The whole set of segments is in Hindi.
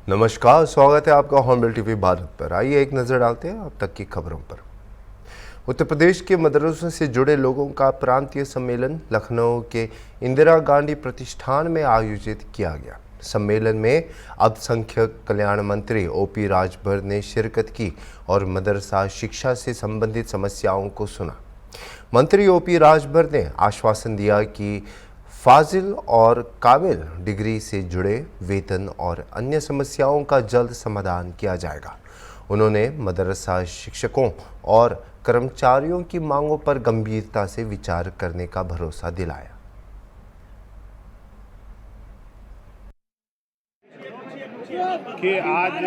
नमस्कार, स्वागत है आपका हॉर्नबिल टीवी भारत पर। आइए एक नज़र डालते हैं अब तक की खबरों पर। उत्तर प्रदेश के मदरसों से जुड़े लोगों का प्रांतीय सम्मेलन लखनऊ के इंदिरा गांधी प्रतिष्ठान में आयोजित किया गया। सम्मेलन में अल्पसंख्यक कल्याण मंत्री ओपी राजभर ने शिरकत की और मदरसा शिक्षा से संबंधित समस्याओं को सुना। मंत्री ओपी राजभर ने आश्वासन दिया कि फाजिल और काबिल डिग्री से जुड़े वेतन और अन्य समस्याओं का जल्द समाधान किया जाएगा। उन्होंने मदरसा शिक्षकों और कर्मचारियों की मांगों पर गंभीरता से विचार करने का भरोसा दिलाया। कि आज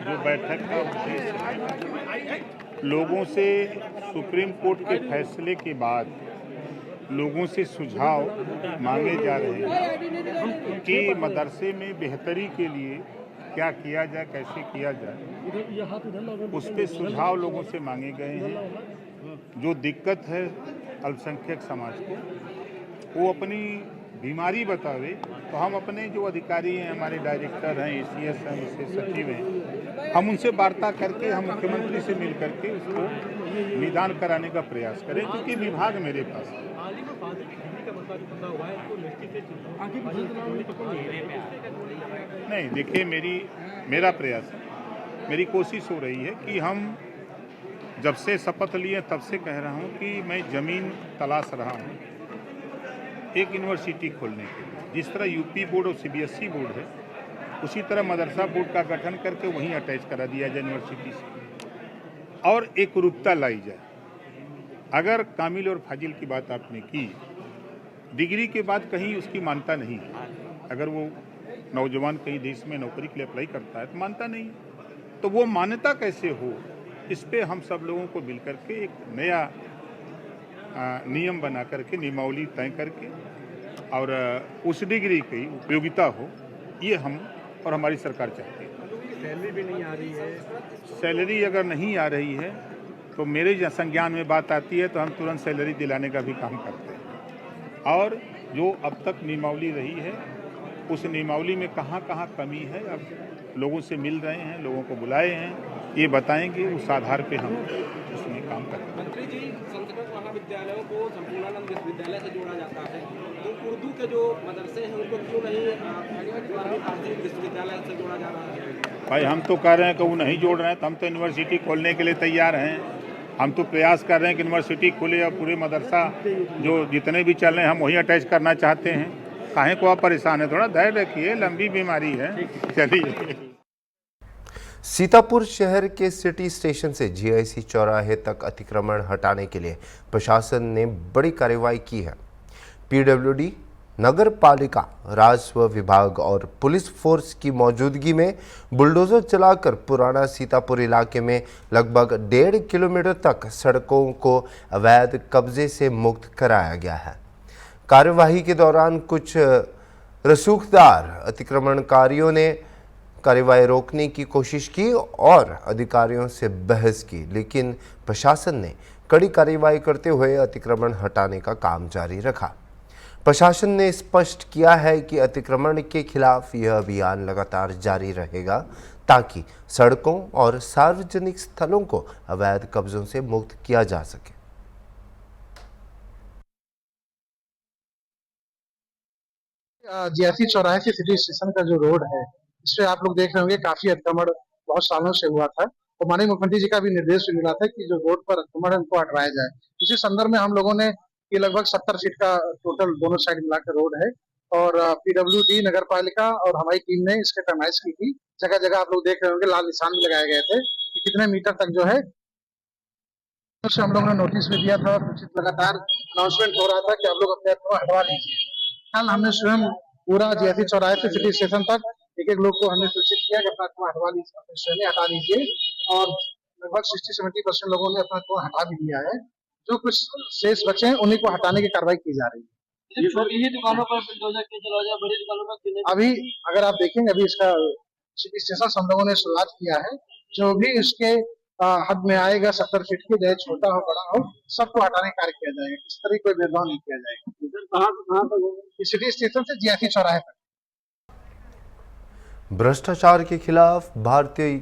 जो बैठक का उद्देश्य लोगों से सुप्रीम कोर्ट के फैसले के बाद लोगों से सुझाव मांगे जा रहे हैं कि मदरसे में बेहतरी के लिए क्या किया जाए, कैसे किया जाए, उस पर सुझाव लोगों से मांगे गए हैं। जो दिक्कत है अल्पसंख्यक समाज को, वो अपनी बीमारी बतावे तो हम अपने जो अधिकारी हैं, हमारे डायरेक्टर हैं, एसीएस हैं, विशेष सचिव हैं, हम उनसे वार्ता करके हम मुख्यमंत्री से मिल करके उसको निदान कराने का प्रयास करें, क्योंकि विभाग मेरे पास है। नहीं, देखिए मेरा प्रयास है, मेरी कोशिश हो रही है कि हम जब से शपथ लिए तब से कह रहा हूँ कि मैं ज़मीन तलाश रहा हूँ एक यूनिवर्सिटी खोलने के लिए। जिस तरह यूपी बोर्ड और सीबीएसई बोर्ड है, उसी तरह मदरसा बोर्ड का गठन करके वहीं अटैच करा दिया जाए यूनिवर्सिटी से और एक रूपता लाई जाए। अगर कामिल और फाजिल की बात आपने की, डिग्री के बाद कहीं उसकी मान्यता नहीं है। अगर वो नौजवान कहीं देश में नौकरी के लिए अप्लाई करता है तो मान्यता नहीं है, तो वो मान्यता कैसे हो, इस पे हम सब लोगों को मिल करके एक नया नियम बना करके, नियमावली तय करके और उस डिग्री की उपयोगिता हो, ये हम और हमारी सरकार चाहती है। सैलरी भी नहीं आ रही है। सैलरी अगर नहीं आ रही है तो मेरे संज्ञान में बात आती है तो हम तुरंत सैलरी दिलाने का भी काम करते हैं। और जो अब तक नियमावली रही है, उस नियमावली में कहाँ कहाँ कमी है, अब लोगों से मिल रहे हैं, लोगों को बुलाए हैं, ये बताएंगे, उस आधार पे हम उसमें काम करेंगे। मंत्री जी, संस्कृत महाविद्यालयों को संपूर्णानंद विश्वविद्यालय से जोड़ा जाता है, तो उर्दू के जो मदरसे हैं उनको क्यों नहीं फारसी विश्वविद्यालय से जोड़ा जा रहा है? भाई, हम तो कह रहे हैं कि वो नहीं जोड़ रहे हैं, तो हम तो यूनिवर्सिटी खोलने के लिए तैयार हैं। हम तो प्रयास कर रहे हैं कि यूनिवर्सिटी खुले और पूरे मदरसा जो जितने भी चल रहे हैं हम वहीं अटैच करना चाहते हैं। काहे को आप परेशान है, थोड़ा धैर्य रखिए, लंबी बीमारी है। चलिए। सीतापुर शहर के सिटी स्टेशन से जीआईसी चौराहे तक अतिक्रमण हटाने के लिए प्रशासन ने बड़ी कार्रवाई की है। पीडब्ल्यूडी, नगर पालिका, राजस्व विभाग और पुलिस फोर्स की मौजूदगी में बुलडोजर चलाकर पुराना सीतापुर इलाके में लगभग 1.5 किलोमीटर तक सड़कों को अवैध कब्जे से मुक्त कराया गया है। कार्यवाही के दौरान कुछ रसूखदार अतिक्रमणकारियों ने कार्रवाई रोकने की कोशिश की और अधिकारियों से बहस की, लेकिन प्रशासन ने कड़ी कार्रवाई करते हुए अतिक्रमण हटाने का काम जारी रखा। प्रशासन ने स्पष्ट किया है कि अतिक्रमण के खिलाफ यह अभियान लगातार जारी रहेगा ताकि सड़कों और सार्वजनिक स्थलों को अवैध कब्जों से मुक्त किया जा सके। जीआईसी चौराहे से सिटी स्टेशन का जो रोड है, इस पे आप लोग देख रहे होंगे काफी अतिक्रमण बहुत सालों से हुआ था, और माननीय मुख्यमंत्री जी का भी निर्देश मिला था कि जो रोड पर अतिक्रमण है उनको हटवाया जाए। इसी संदर्भ में हम लोगों ने ये लगभग 70 फीट का टोटल दोनों साइड मिलाकर रोड है, और पीडब्ल्यूडी, नगर पालिका और हमारी टीम ने इसके पैमाइश की थी। जगह जगह आप लोग देख रहे होंगे लाल निशान भी लगाए गए थे कि कितने मीटर तक जो है, तो हम लोगों ने नोटिस भी दिया था और लगातार अनाउंसमेंट हो रहा था कि आप लोग अपने आप को हटवा लीजिए। कल हमने स्वयं पूरा जीआईसी चौराहे से सिटी स्टेशन तक एक एक लोग को हमने सूचित किया कि अपना कुआं हटवा लीजिए, अपने स्वयं हटा लीजिए, और लगभग 60-70% लोगों ने अपना कुआं हटा भी दिया है। जो कुछ शेष बचे हैं उन्हीं को हटाने की कार्रवाई की जा रही है। छोटी दुकानों पर बुलडोजर क्यों चला जाए, बड़ी दुकानों पर अभी अगर आप देखेंगे, अभी इसका सिटी स्टेशन हम लोगों ने शुरुआत किया है। जो भी इसके हद में आएगा 70 फीट के, चाहे छोटा हो बड़ा हो, सबको हटाने का कार्य किया जाएगा। किसी तरह कोई भेदभाव नहीं किया जाएगा। सिटी स्टेशन से जीआईसी चौराहे तक। भ्रष्टाचार के खिलाफ भारतीय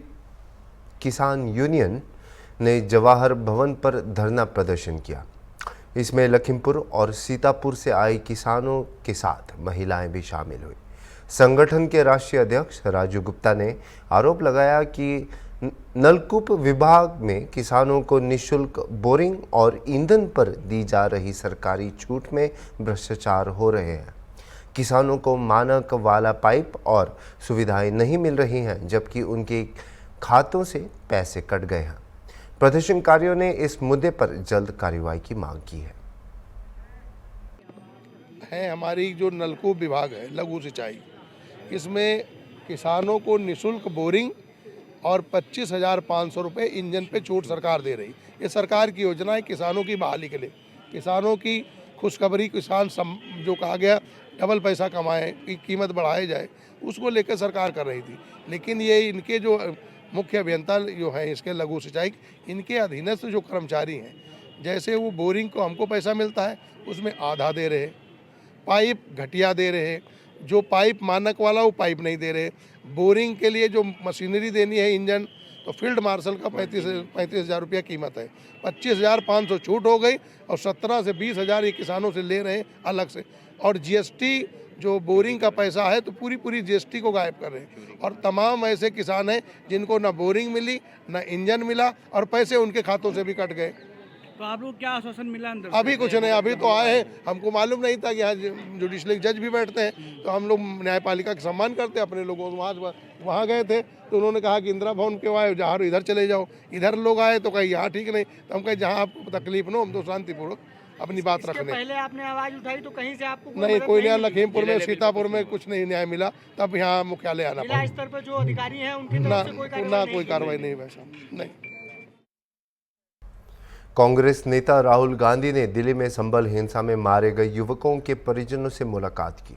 किसान यूनियन ने जवाहर भवन पर धरना प्रदर्शन किया। इसमें लखीमपुर और सीतापुर से आए किसानों के साथ महिलाएं भी शामिल हुई। संगठन के राष्ट्रीय अध्यक्ष राजू गुप्ता ने आरोप लगाया कि नलकूप विभाग में किसानों को निःशुल्क बोरिंग और ईंधन पर दी जा रही सरकारी छूट में भ्रष्टाचार हो रहे हैं। किसानों को मानक वाला पाइप और सुविधाएं नहीं मिल रही हैं, जबकि उनके खातों से पैसे कट गए हैं। प्रदर्शनकारियों ने इस मुद्दे पर जल्द कार्रवाई की मांग की है। हमारी जो नलकूप विभाग है लघु सिंचाई, इसमें किसानों को निःशुल्क बोरिंग और 25,500 रुपये इंजन पे छूट सरकार दे रही। ये सरकार की योजना है किसानों की बहाली के लिए, किसानों की खुशखबरी, किसान जो कहा गया डबल पैसा कमाए, कीमत बढ़ाई जाए, उसको लेकर सरकार कर रही थी। लेकिन ये इनके जो मुख्य अभियंता जो हैं इसके लघु सिंचाई, इनके अधीनस्थ जो कर्मचारी हैं, जैसे वो बोरिंग को हमको पैसा मिलता है उसमें आधा दे रहे, पाइप घटिया दे रहे, जो पाइप मानक वाला वो पाइप नहीं दे रहे, बोरिंग के लिए जो मशीनरी देनी है इंजन, तो फील्ड मार्शल का 35,000 रुपया कीमत है, 25,500 छूट हो गई और 17 से 20,000 ये किसानों से ले रहे हैं अलग से। और जीएसटी जो बोरिंग का पैसा है तो पूरी जीएसटी को गायब कर रहे हैं। और तमाम ऐसे किसान हैं जिनको ना बोरिंग मिली, ना इंजन मिला और पैसे उनके खातों से भी कट गए। तो आप लोग क्या आश्वासन मिला अंदर? अभी कुछ नहीं, अभी तो आए हैं, हमको मालूम नहीं था कि यहाँ जुडिशल जज भी बैठते हैं, तो हम लोग न्यायपालिका का सम्मान करते हैं। अपने लोगों वहाँ गए थे तो उन्होंने कहा कि इंदिरा भवन क्यों आए, जहाँ इधर चले जाओ। इधर लोग आए तो कहीं यहाँ ठीक नहीं, तो हम कहे जहाँ आपको तकलीफ न हो, हम तो शांतिपूर्वक अपनी बात रखने। पहले आपने आवाज उठाई तो कहीं से आपको नहीं, कोई नहीं, लखीमपुर में सीतापुर में कुछ नहीं न्याय मिला, तब यहाँ मुख्यालय आना जिला पड़ा। स्तर पर जो अधिकारी हैं उनकी ना तरफ से कोई कोई कार्रवाई नहीं वैसा नहीं। कांग्रेस नेता राहुल गांधी ने दिल्ली में संभल हिंसा में मारे गए युवकों के परिजनों से मुलाकात की।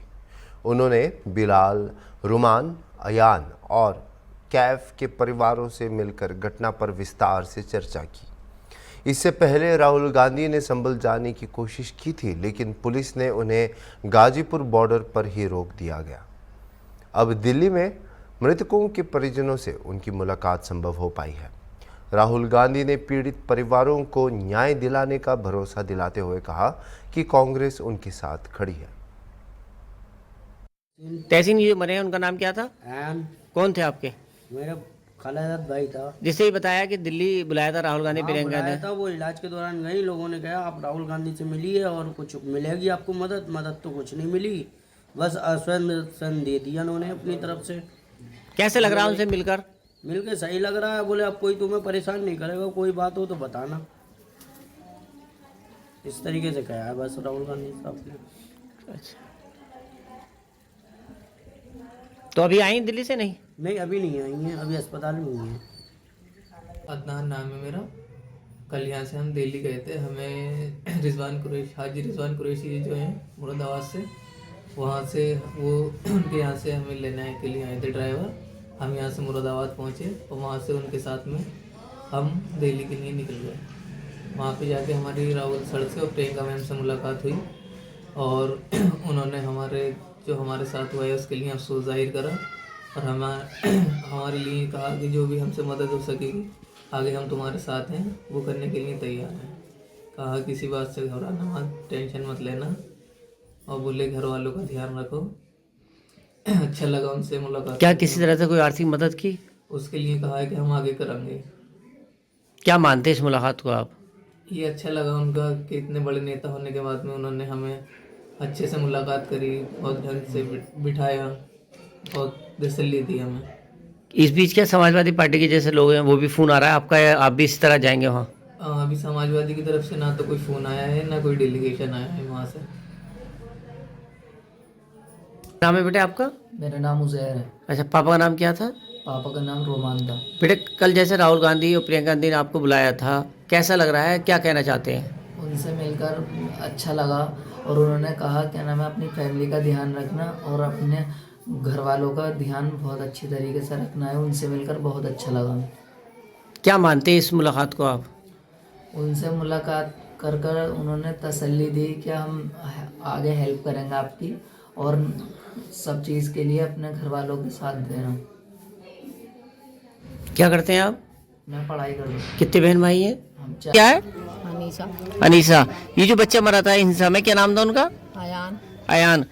उन्होंने बिलाल, रुमान, अयान और कैफ के परिवारों से मिलकर घटना पर विस्तार से चर्चा की। इससे पहले राहुल गांधी ने संभल जाने की कोशिश की थी, लेकिन पुलिस ने उन्हें गाजीपुर बॉर्डर पर ही रोक दिया गया। अब दिल्ली में मृतकों के परिजनों से उनकी मुलाकात संभव हो पाई है। राहुल गांधी ने पीड़ित परिवारों को न्याय दिलाने का भरोसा दिलाते हुए कहा कि कांग्रेस उनके साथ खड़ी है। तहसीन ये मरे हैं, उनका नाम क्या था? कौन थे आपके? मेरा खालाजाद भाई था। जिसे ही बताया कि दिल्ली बुलाया था राहुल गांधी, प्रियंका ने। बुलाया था, वो इलाज के दौरान गई, लोगों ने कहा आप राहुल गांधी से मिलिए और कुछ मिलेगी आपको मदद तो कुछ नहीं मिली, बस आश्वासन दे दिया उन्होंने अपनी तरफ से। कैसे लग रहा है उनसे मिलकर? मिलके सही लग रहा है, बोले अब कोई तुम्हें परेशान नहीं करेगा, कोई बात हो तो बताना, इस तरीके से कहा है बस राहुल गांधी साहब ने। अच्छा, तो अभी आई दिल्ली से? नहीं, अभी नहीं आई हैं, अभी अस्पताल में हुई हैं। अदनान नाम है मेरा। कल यहाँ से हम दिल्ली गए थे, हमें हाजी रिजवान कुरैशी जो हैं मुरादाबाद से, वहाँ से वो उनके यहाँ से हमें लेने के लिए आए थे ड्राइवर। हम यहाँ से मुरादाबाद पहुँचे और वहाँ से उनके साथ में हम दिल्ली के लिए निकल गए। वहाँ पे जाके हमारी राहुल सर से और प्रियंका मैम से मुलाकात हुई और उन्होंने हमारे साथ हुआ है उसके लिए अफसोस जाहिर करा और हमारे लिए कहा कि जो भी हमसे मदद हो सकेगी आगे हम तुम्हारे साथ हैं, वो करने के लिए तैयार हैं। कहा किसी बात से घबराना मत, टेंशन मत लेना और बोले घर वालों का ध्यान रखो। अच्छा लगा उनसे मुलाकात। क्या किसी तरह से कोई आर्थिक मदद की? उसके लिए कहा है कि हम आगे करेंगे। क्या मानते हैं इस मुलाकात को आप? ये अच्छा लगा उनका कि इतने बड़े नेता होने के बाद में उन्होंने हमें अच्छे से मुलाकात करी, बहुत ढंग से बिठाया, बहुत तसल्ली दी हमें। इस बीच क्या समाजवादी पार्टी के जैसे लोग हैं वो भी फ़ोन आ रहा है आपका, या आप भी इस तरह जाएंगे वहाँ? अभी समाजवादी की तरफ से ना तो कोई फ़ोन आया है ना कोई डेलीगेशन आया है वहाँ से। नाम है बेटे आपका? मेरा नाम उज़ैर है। अच्छा, पापा का नाम क्या था? पापा का नाम रोमान था। बेटे कल जैसे राहुल गांधी और प्रियंका गांधी ने आपको बुलाया था, कैसा लग रहा है, क्या कहना चाहते हैं? उनसे मिलकर अच्छा लगा और उन्होंने कहा क्या नाम है अपनी फैमिली का ध्यान रखना और अपने घर वालों का ध्यान बहुत अच्छी तरीके से रखना है। उनसे मिलकर बहुत अच्छा लगा। क्या मानते हैं इस मुलाकात को आप? उनसे मुलाकात कर उन्होंने तसल्ली दी कि हम आगे हेल्प करेंगे आपकी और सब चीज़ के लिए अपने घर वालों के साथ देना। क्या करते हैं आप? मैं पढ़ाई कर लूँ। कितने बहन भाई हैं? हम चार। क्या है? अनीसा। अनीसा। ये जो बच्चा मरा था हिंसा में, क्या नाम था उनका? अयान। अयान।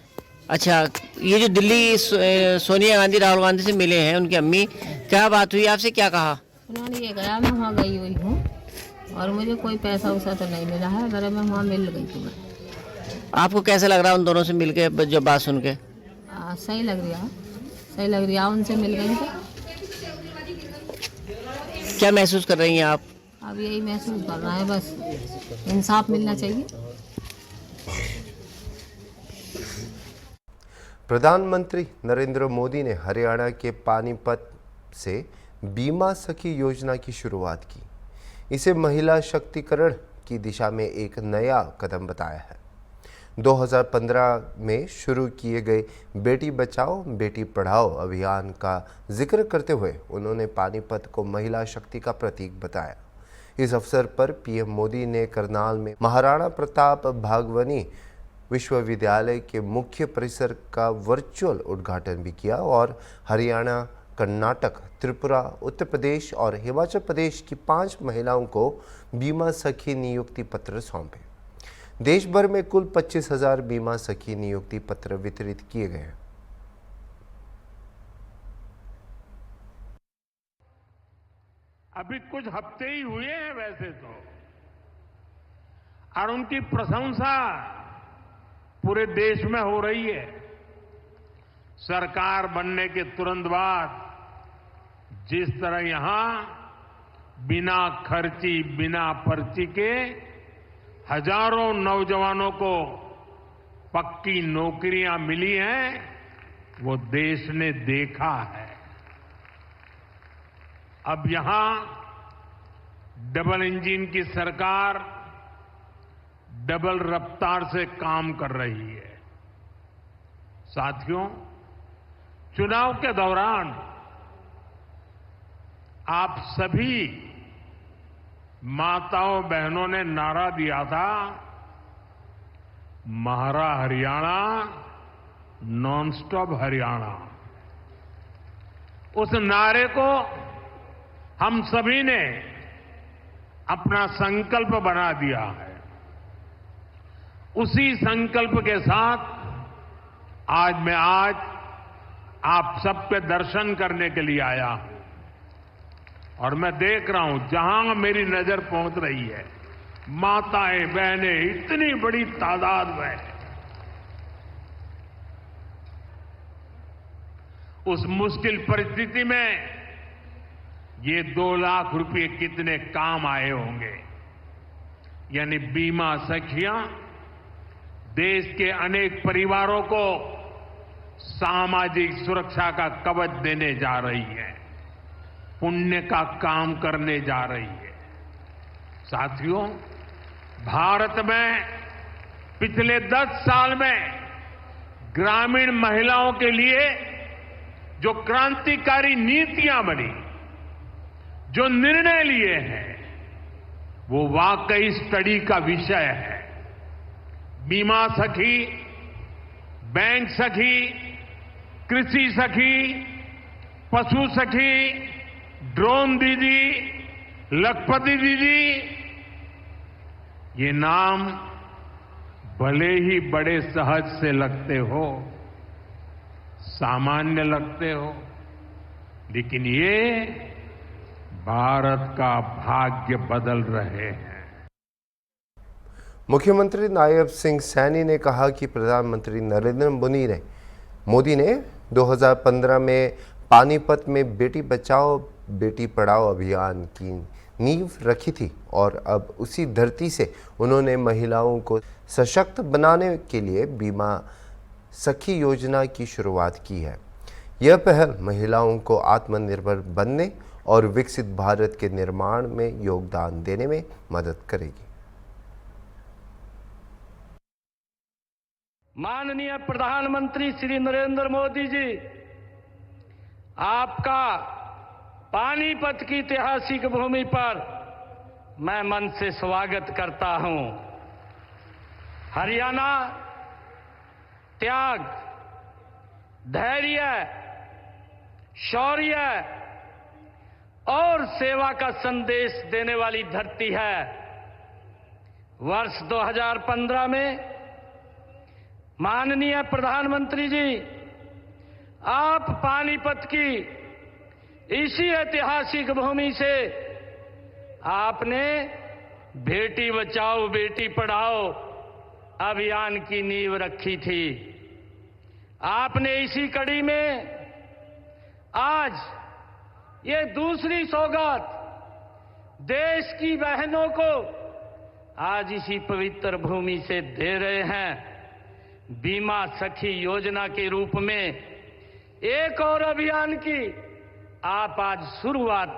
अच्छा, ये जो दिल्ली सोनिया गांधी राहुल गांधी से मिले हैं उनकी अम्मी, क्या बात हुई आपसे, क्या कहा? उन्होंने ये कहा मैं वहाँ गई हुई हूँ और मुझे कोई पैसा वैसा तो नहीं मिला है, अगर मैं वहाँ मिल गई तो मैं। आपको कैसा लग रहा है उन दोनों से मिलके, जो बात सुन के? सही लग रहा है, सही लग रहा है, उनसे मिल गई तो। क्या महसूस कर रही हैं आप? अब यही महसूस कर रहा है, बस इंसाफ मिलना चाहिए। प्रधानमंत्री नरेंद्र मोदी ने हरियाणा के पानीपत से बीमा सखी योजना की शुरुआत की। इसे महिला शक्तिकरण की दिशा में एक नया कदम बताया है। 2015 में शुरू किए गए बेटी बचाओ बेटी पढ़ाओ अभियान का जिक्र करते हुए उन्होंने पानीपत को महिला शक्ति का प्रतीक बताया। इस अवसर पर पीएम मोदी ने करनाल में महाराणा प्रताप भागवनी विश्वविद्यालय के मुख्य परिसर का वर्चुअल उद्घाटन भी किया और हरियाणा, कर्नाटक, त्रिपुरा, उत्तर प्रदेश और हिमाचल प्रदेश की 5 महिलाओं को बीमा सखी नियुक्ति पत्र सौंपे। देश भर में कुल 25,000 बीमा सखी नियुक्ति पत्र वितरित किए गए हैं। अभी कुछ हफ्ते ही हुए हैं वैसे तो, और उनकी प्रशंसा पूरे देश में हो रही है। सरकार बनने के तुरंत बाद जिस तरह यहां बिना खर्ची, बिना पर्ची के हजारों नौजवानों को पक्की नौकरियां मिली हैं, वो देश ने देखा है। अब यहां डबल इंजन की सरकार डबल रफ्तार से काम कर रही है। साथियों, चुनाव के दौरान आप सभी माताओं बहनों ने नारा दिया था, महारा हरियाणा, नॉन स्टॉप हरियाणा। उस नारे को हम सभी ने अपना संकल्प बना दिया है। उसी संकल्प के साथ मैं आज आप सबके दर्शन करने के लिए आया हूं और मैं देख रहा हूं जहां मेरी नजर पहुंच रही है, माताएं बहनें इतनी बड़ी तादाद में उस मुश्किल परिस्थिति में ये 2 लाख रुपए कितने काम आए होंगे। यानी बीमा सखियां देश के अनेक परिवारों को सामाजिक सुरक्षा का कवच देने जा रही है, पुण्य का काम करने जा रही है। साथियों, भारत में पिछले 10 साल में ग्रामीण महिलाओं के लिए जो क्रांतिकारी नीतियां बनी, जो निर्णय लिए हैं, वो वाकई स्टडी का विषय है। बीमा सखी, बैंक सखी, कृषि सखी, पशु सखी, ड्रोन दीदी, लखपति दीदी, ये नाम भले ही बड़े सहज से लगते हो, सामान्य लगते हो, लेकिन ये भारत का भाग्य बदल रहे हैं। मुख्यमंत्री नायब सिंह सैनी ने कहा कि प्रधानमंत्री नरेंद्र मोदी ने 2015 में पानीपत में बेटी बचाओ बेटी पढ़ाओ अभियान की नींव रखी थी और अब उसी धरती से उन्होंने महिलाओं को सशक्त बनाने के लिए बीमा सखी योजना की शुरुआत की है। यह पहल महिलाओं को आत्मनिर्भर बनने और विकसित भारत के निर्माण में योगदान देने में मदद करेगी। माननीय प्रधानमंत्री श्री नरेंद्र मोदी जी, आपका पानीपत की ऐतिहासिक भूमि पर मैं मन से स्वागत करता हूं। हरियाणा त्याग, धैर्य, शौर्य और सेवा का संदेश देने वाली धरती है। वर्ष 2015 में माननीय प्रधानमंत्री जी, आप पानीपत की इसी ऐतिहासिक भूमि से आपने बेटी बचाओ बेटी पढ़ाओ अभियान की नींव रखी थी। आपने इसी कड़ी में आज ये दूसरी सौगात देश की बहनों को आज इसी पवित्र भूमि से दे रहे हैं। बीमा सखी योजना के रूप में एक और अभियान की आप आज शुरुआत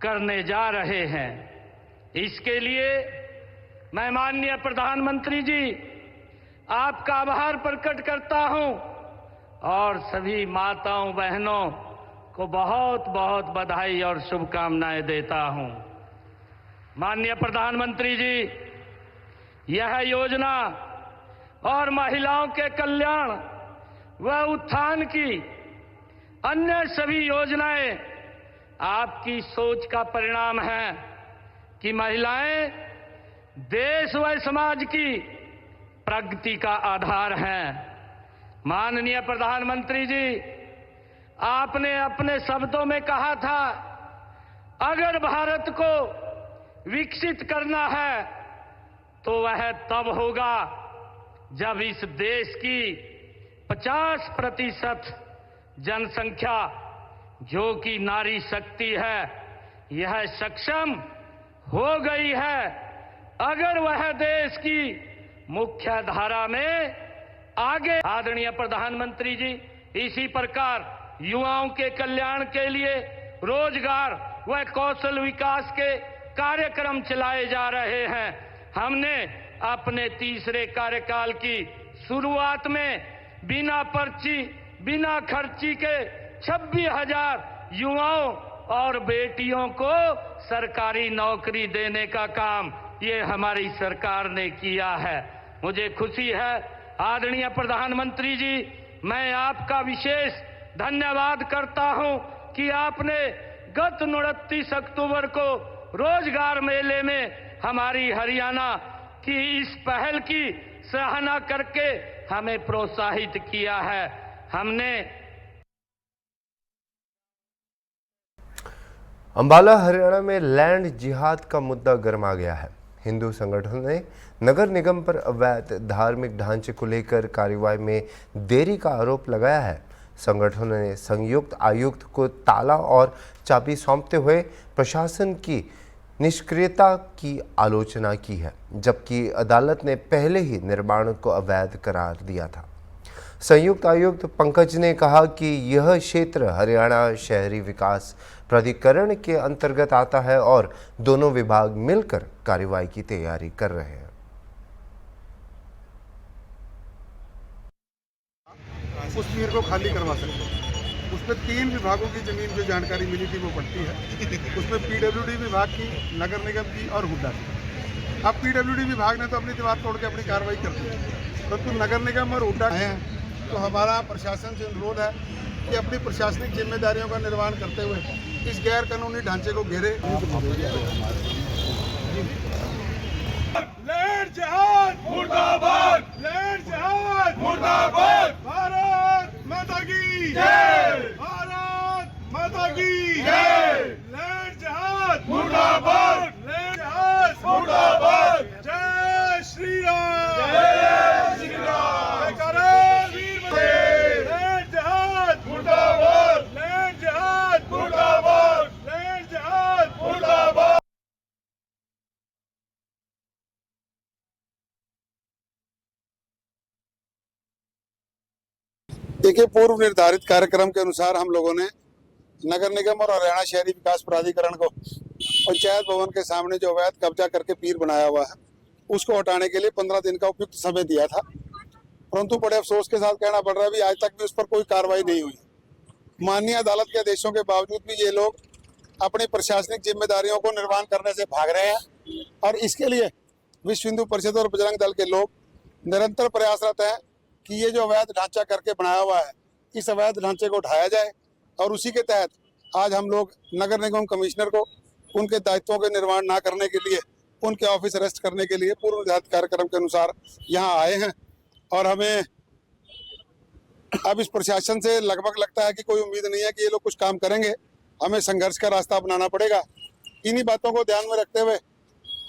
करने जा रहे हैं। इसके लिए मैं माननीय प्रधानमंत्री जी आपका आभार प्रकट करता हूं और सभी माताओं बहनों को बहुत बहुत बधाई और शुभकामनाएं देता हूं। माननीय प्रधानमंत्री जी, यह योजना और महिलाओं के कल्याण व उत्थान की अन्य सभी योजनाएं आपकी सोच का परिणाम है कि महिलाएं देश व समाज की प्रगति का आधार हैं। माननीय प्रधानमंत्री जी, आपने अपने शब्दों में कहा था, अगर भारत को विकसित करना है तो वह तब होगा जब इस देश की 50% जनसंख्या, जो कि नारी शक्ति है, यह सक्षम हो गई है। अगर वह देश की मुख्य धारा में आगे। आदरणीय प्रधानमंत्री जी, इसी प्रकार युवाओं के कल्याण के लिए रोजगार व कौशल विकास के कार्यक्रम चलाए जा रहे हैं। हमने अपने तीसरे कार्यकाल की शुरुआत में बिना पर्ची बिना खर्ची के 26,000 युवाओं और बेटियों को सरकारी नौकरी देने का काम ये हमारी सरकार ने किया है। मुझे खुशी है आदरणीय प्रधानमंत्री जी, मैं आपका विशेष धन्यवाद करता हूं कि आपने गत 29 अक्टूबर को रोजगार मेले में हमारी हरियाणा की इस पहल की सराहना करके हमें प्रोत्साहित किया है। हमने अंबाला हरियाणा में लैंड जिहाद का मुद्दा गर्मा गया है। हिंदू संगठनों ने नगर निगम पर अवैध धार्मिक ढांचे को लेकर कार्रवाई में देरी का आरोप लगाया है। संगठनों ने संयुक्त आयुक्त को ताला और चाबी सौंपते हुए प्रशासन की निष्क्रियता की आलोचना की है, जबकि अदालत ने पहले ही निर्माण को अवैध करार दिया था। संयुक्त आयुक्त पंकज ने कहा कि यह क्षेत्र हरियाणा शहरी विकास प्राधिकरण के अंतर्गत आता है और दोनों विभाग मिलकर कार्रवाई की तैयारी कर रहे हैं। उस पीर को खाली करवा सकते हैं। उसमें 3 विभागों की जमीन जो जानकारी मिली थी वो पड़ती है। उसमें पीडब्ल्यूडी विभाग की, नगर निगम की और हुड्डा की। अब पीडब्ल्यूडी विभाग ने तो अपनी दीवार तोड़ के अपनी कार्रवाई कर दी, परंतु नगर निगम और हुड्डा हैं, तो हमारा प्रशासन से अनुरोध है कि अपनी प्रशासनिक जिम्मेदारियों का निर्वहन करते हुए इस गैर कानूनी ढांचे को घेरे। लैंड जिहाद मुर्दाबाद, लैंड जिहाद मुर्दाबाद, भारत माता की जय, भारत माता की जय, लैंड जिहाद मुर्दाबाद, लैंड जिहाद मुर्दाबाद, जय श्री राम, जय श्री राम, जयकारा वीर बंदे, लैंड जिहाद मुर्दाबाद, लैंड जिहाद मुर्दाबाद, लैंड जिहाद मुर्दाबाद। देखिए, पूर्व निर्धारित कार्यक्रम के अनुसार हम लोगों ने नगर निगम और हरियाणा शहरी विकास प्राधिकरण को पंचायत भवन के सामने जो अवैध कब्जा करके पीर बनाया हुआ है उसको हटाने के लिए 15 दिन का उपयुक्त समय दिया था, परंतु बड़े अफसोस के साथ कहना पड़ रहा है, अभी आज तक भी उस पर कोई कार्रवाई नहीं हुई। माननीय अदालत के आदेशों के बावजूद भी ये लोग अपनी प्रशासनिक जिम्मेदारियों को निर्वहन करने से भाग रहे हैं और इसके लिए विश्व हिंदू परिषद और बजरंग दल के लोग निरंतर प्रयासरत हैं कि ये जो अवैध ढांचा करके बनाया हुआ है इस अवैध ढांचे को उठाया जाए और उसी के तहत आज हम लोग नगर निगम कमिश्नर को उनके दायित्वों के निर्वहन ना करने के लिए, उनके ऑफिस अरेस्ट करने के लिए पूर्व निर्धारित कार्यक्रम के अनुसार यहाँ आए हैं। और हमें अब इस प्रशासन से लगभग लगता है कि कोई उम्मीद नहीं है कि ये लोग कुछ काम करेंगे। हमें संघर्ष का रास्ता अपनाना पड़ेगा। इन्हीं बातों को ध्यान में रखते हुए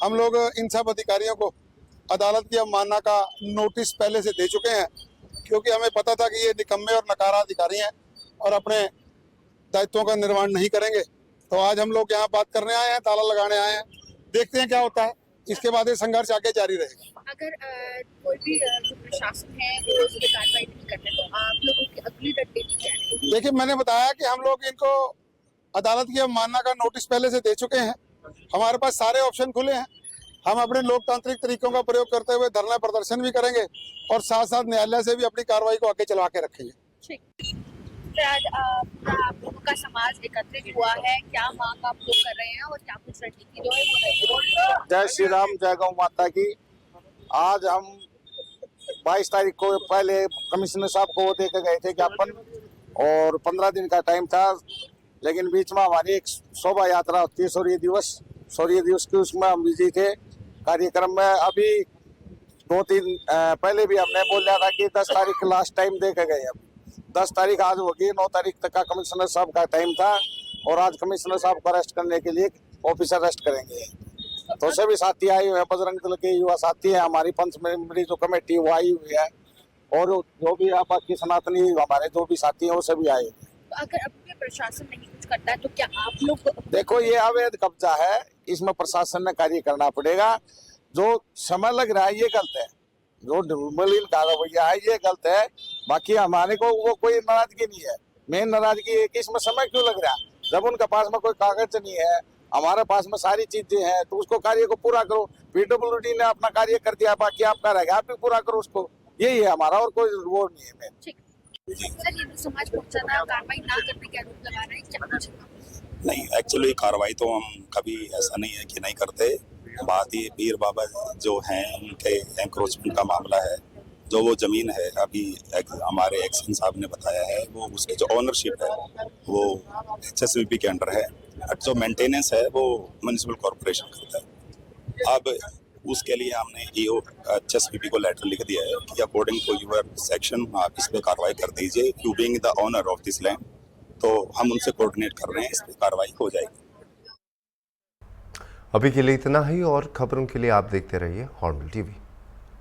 हम लोग इन सब अधिकारियों को अदालत की अवमानना का नोटिस पहले से दे चुके हैं, क्योंकि हमें पता था कि ये निकम्मे और नकारा अधिकारी हैं और अपने दायित्वों का निर्वहन नहीं करेंगे। तो आज हम लोग यहाँ बात करने आए हैं, ताला लगाने आए हैं। देखते हैं क्या होता है, इसके बाद ये संघर्ष आगे जारी रहेगा। अगर कोई भी जो प्रशासन है वो उस पर कार्रवाई नहीं करते तो आप लोगों की अगली रणनीति क्या है? देखिए, मैंने बताया कि हम लोग इनको अदालत की अवमानना का नोटिस पहले से दे चुके हैं। हमारे पास सारे ऑप्शन खुले हैं। हम अपने लोकतांत्रिक तरीकों का प्रयोग करते हुए धरना प्रदर्शन भी करेंगे और साथ साथ न्यायालय से भी अपनी कार्रवाई को आगे चला के रखेंगे। तो आज आप लोगों का समाज एकत्रित हुआ है, क्या मांग आप लोग कर रहे हैं और क्या कुछ रणनीति जो है वो रही है? जय श्री राम, जय गौ माता की। आज हम 22 तारीख को पहले कमिश्नर साहब को वो देके गए थे ज्ञापन और 15 दिन का टाइम था, लेकिन बीच में हमारी एक शोभा यात्रा होती है सूर्य दिवस की, उसमें हम बिजी थे कार्यक्रम में। अभी 2-3 पहले भी हमने बोला था कि 10 तारीख लास्ट टाइम देके गए। अब 10 तारीख आज होगी, 9 तारीख तक का कमिश्नर साहब का टाइम था और आज कमिश्नर साहब को अरेस्ट करने के लिए ऑफिसर अरेस्ट करेंगे। तो सभी साथी आए हुए हैं, बजरंग दल के युवा साथी हैं, हमारी पंच मेंबरी जो कमेटी वो आई हुई है और जो भी आप की सनातनी हमारे जो भी साथी हैं वो सभी आए हुए हैं। तो अगर अब प्रशासन नहीं कुछ करता है तो क्या आप लोग? देखो, ये अवैध कब्जा है, इसमें प्रशासन ने कार्य करना पड़ेगा। जो समय लग रहा है ये गलत है, जो मलिन का रवैया है ये गलत है। बाकी हमारे को वो कोई नाराजगी नहीं है। मेन नाराजगी है कि इसमें समय क्यों लग रहा है। जब उनके पास में कोई कागज नहीं है, हमारे पास में सारी चीजें हैं, तो उसको कार्य को पूरा करो। पीडब्ल्यूडी ने अपना कार्य कर दिया, बाकी आपका रहेगा, आप भी पूरा करो उसको। यही है हमारा, और कोई वो नहीं है। हिंदू समाज को कार्रवाई ना करने के आरोप लगा रहे हैं, क्या कुछ? नहीं, एक्चुअली कार्रवाई तो हम कभी ऐसा नहीं है कि नहीं करते। बात ये पीर बाबा जो हैं उनके एंक्रोचमेंट का मामला है। जो वो ज़मीन है, अभी हमारे एक्शन साहब ने बताया है, वो उसके जो ओनरशिप है वो HSVP के अंडर है। जो मेंटेनेंस है वो म्युनिसिपल कॉर्पोरेशन करता है। अब उसके लिए हमने EO HSVP को लेटर लिख दिया है कि अकॉर्डिंग टू यूर सेक्शन आप इस पर कार्रवाई कर दीजिए, you being the owner of this land. तो हम उनसे कोऑर्डिनेट कर रहे हैं, इस पर कार्रवाई हो जाएगी। अभी के लिए इतना ही और खबरों के लिए आप देखते रहिए हॉर्नबिल TV।